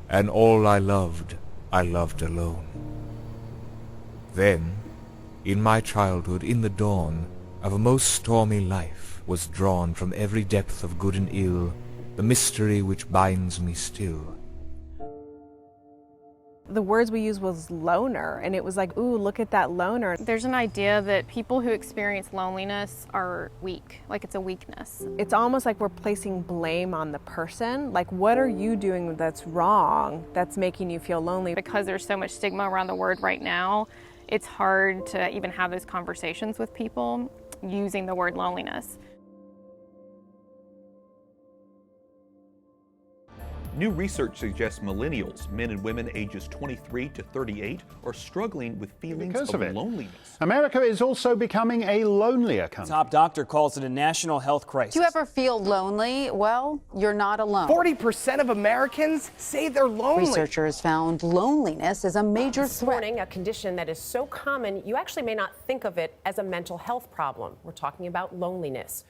and all I loved alone. Then, in my childhood, in the dawn of a most stormy life, was drawn from every depth of good and ill the mystery which binds me still. The words we used was loner, and it was like, ooh, look at that loner. There's an idea that people who experience loneliness are weak, like it's a weakness. It's almost like we're placing blame on the person. Like, what are you doing that's wrong that's making you feel lonely? Because there's so much stigma around the word right now, it's hard to even have those conversations with people using the word loneliness. New research suggests millennials, men and women ages 23 to 38, are struggling with feelings of loneliness. America is also becoming a lonelier country. Top doctor calls it a national health crisis. Do you ever feel lonely? Well, you're not alone. 40% of Americans say they're lonely. Researchers found loneliness is a major threat. A condition that is so common, you actually may not think of it as a mental health problem. We're talking about loneliness.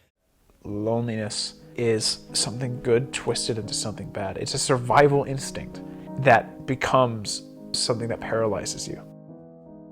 Loneliness is something good twisted into something bad. It's a survival instinct that becomes something that paralyzes you.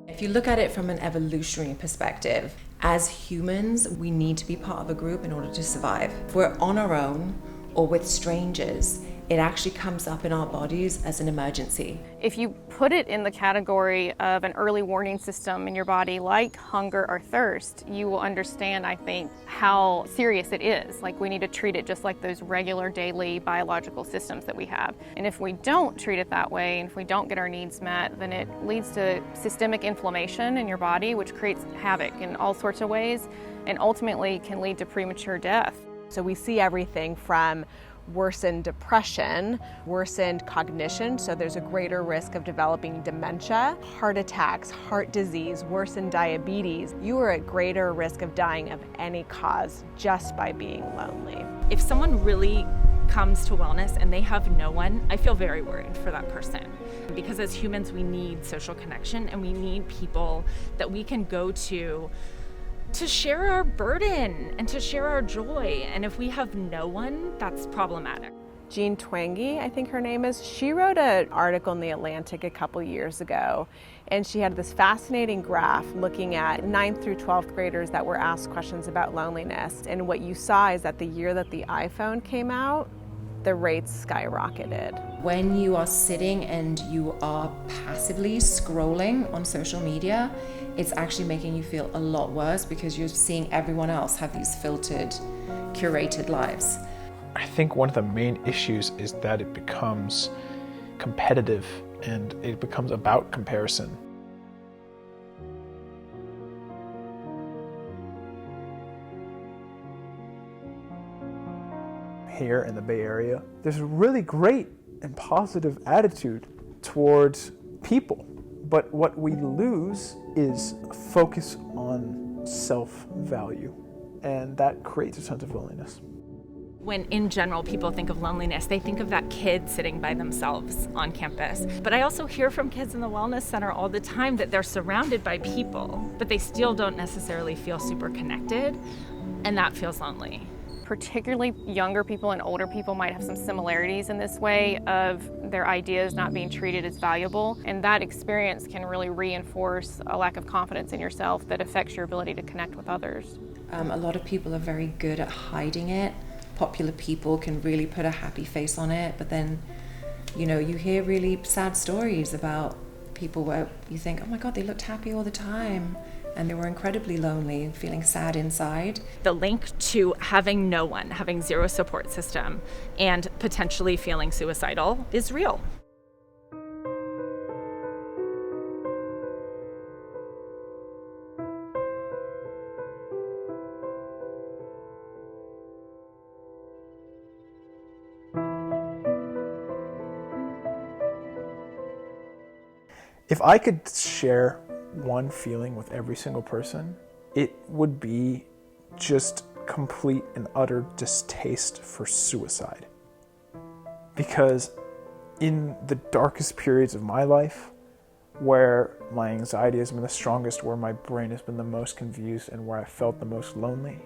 If you look at it from an evolutionary perspective, as humans, we need to be part of a group in order to survive. If we're on our own or with strangers, it actually comes up in our bodies as an emergency. If you put it in the category of an early warning system in your body, like hunger or thirst, you will understand, I think, how serious it is. Like, we need to treat it just like those regular daily biological systems that we have. And if we don't treat it that way, and if we don't get our needs met, then it leads to systemic inflammation in your body, which creates havoc in all sorts of ways, and ultimately can lead to premature death. So we see everything from worsened depression, worsened cognition, so there's a greater risk of developing dementia, heart attacks, heart disease, worsened diabetes. You are at greater risk of dying of any cause just by being lonely. If someone really comes to wellness and they have no one, I feel very worried for that person. Because as humans, we need social connection and we need people that we can go to share our burden and to share our joy. And if we have no one, that's problematic. Jean Twenge, I think her name is, she wrote an article in The Atlantic a couple years ago, and she had this fascinating graph looking at 9th through 12th graders that were asked questions about loneliness. And what you saw is that the year that the iPhone came out, the rates skyrocketed. When you are sitting and you are passively scrolling on social media, it's actually making you feel a lot worse because you're seeing everyone else have these filtered, curated lives. I think one of the main issues is that it becomes competitive and it becomes about comparison. Here in the Bay Area, there's a really great and positive attitude towards people. But what we lose is a focus on self-value, and that creates a sense of loneliness. When in general people think of loneliness, they think of that kid sitting by themselves on campus. But I also hear from kids in the Wellness Center all the time that they're surrounded by people, but they still don't necessarily feel super connected, and that feels lonely. Particularly younger people and older people might have some similarities in this way of their ideas not being treated as valuable, and that experience can really reinforce a lack of confidence in yourself that affects your ability to connect with others. A lot of people are very good at hiding it. Popular people can really put a happy face on it, but then, you hear really sad stories about people where you think, oh my God, they looked happy all the time. And they were incredibly lonely, feeling sad inside. The link to having no one, having zero support system, and potentially feeling suicidal is real. If I could share one feeling with every single person, it would be just complete and utter distaste for suicide. Because in the darkest periods of my life, where my anxiety has been the strongest, where my brain has been the most confused, and where I felt the most lonely,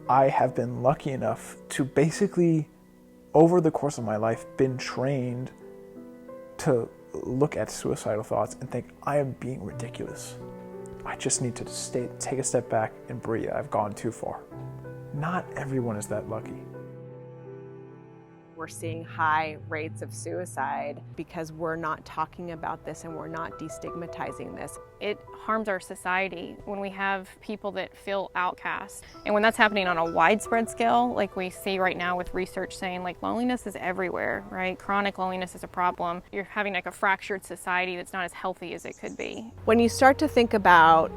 I have been lucky enough to basically, over the course of my life, been trained to look at suicidal thoughts and think, I am being ridiculous. I just need to take a step back and breathe. I've gone too far. Not everyone is that lucky. We're seeing high rates of suicide because we're not talking about this and we're not destigmatizing this. It harms our society when we have people that feel outcast. And when that's happening on a widespread scale, like we see right now with research saying like loneliness is everywhere, right? Chronic loneliness is a problem. You're having like a fractured society that's not as healthy as it could be. When you start to think about,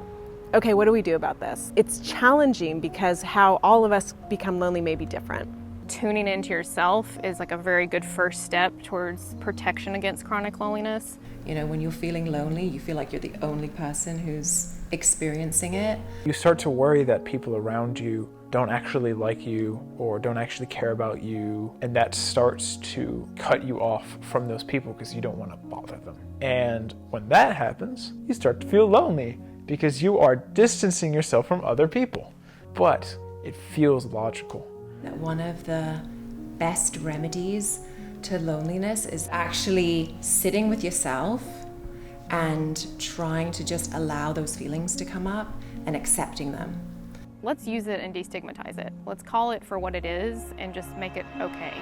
okay, what do we do about this? It's challenging because how all of us become lonely may be different. Tuning into yourself is like a very good first step towards protection against chronic loneliness. You know, when you're feeling lonely, you feel like you're the only person who's experiencing it. You start to worry that people around you don't actually like you or don't actually care about you, and that starts to cut you off from those people because you don't want to bother them. And when that happens, you start to feel lonely because you are distancing yourself from other people. But it feels logical. That one of the best remedies to loneliness is actually sitting with yourself and trying to just allow those feelings to come up and accepting them. Let's use it and destigmatize it. Let's call it for what it is and just make it okay.